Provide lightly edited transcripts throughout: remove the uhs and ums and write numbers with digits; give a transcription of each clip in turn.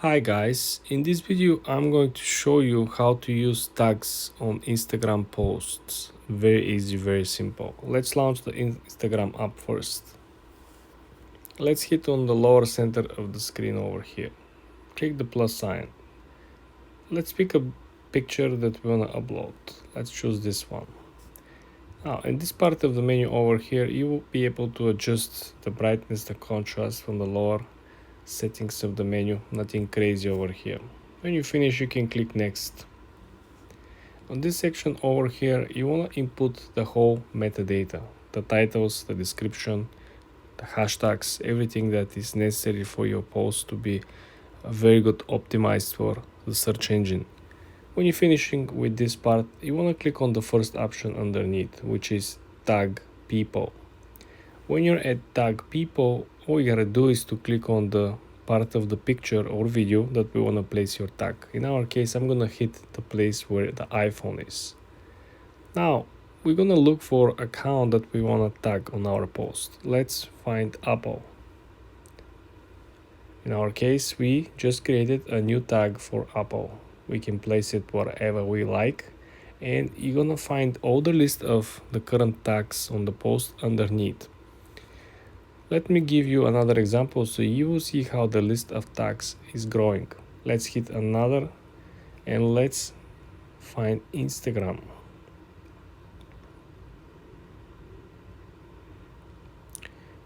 Hi guys, in this video I'm going to show you how to use tags on Instagram posts. Very easy, very simple. Let's launch the Instagram app first. Let's hit on the lower center of the screen over here. Click the plus sign. Let's pick a picture that we want to upload. Let's choose this one. Now in this part of the menu over here you will be able to adjust the brightness, the contrast from the lower settings of the menu, nothing crazy over here. When you finish you can click next. On this section over here you want to input the whole metadata, the titles, the description, the hashtags, everything that is necessary for your post to be very good optimized for the search engine. When you're finishing with this part you want to click on the first option underneath, which is tag people. When you're at tag people, all you gotta do is to click on the part of the picture or video that we want to place your tag. In our case, I'm gonna hit the place where the iPhone is. Now, we're gonna look for account that we wanna tag on our post. Let's find Apple. In our case, we just created a new tag for Apple. We can place it wherever we like. And you're gonna find all the list of the current tags on the post underneath. Let me give you another example so you will see how the list of tags is growing. Let's hit another and let's find Instagram.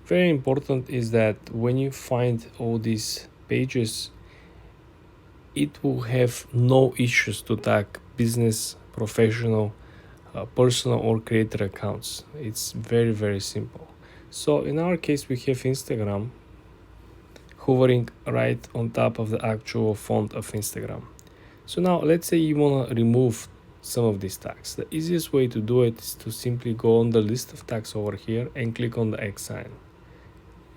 Very important is that when you find all these pages, it will have no issues to tag business, professional, personal or creator accounts. It's very, very simple. So in our case, we have Instagram hovering right on top of the actual font of Instagram. So now let's say you want to remove some of these tags. The easiest way to do it is to simply go on the list of tags over here and click on the X sign.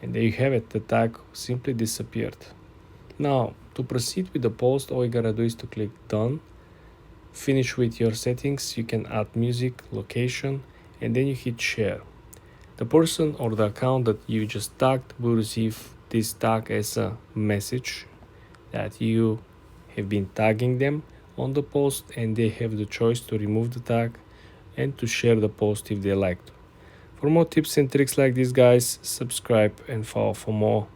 And there you have it, the tag simply disappeared. Now to proceed with the post, all you gotta do is to click done, finish with your settings, you can add music, location, and then you hit share. The person or the account that you just tagged will receive this tag as a message that you have been tagging them on the post, and they have the choice to remove the tag and to share the post if they like to. For more tips and tricks like this, guys, subscribe and follow for more.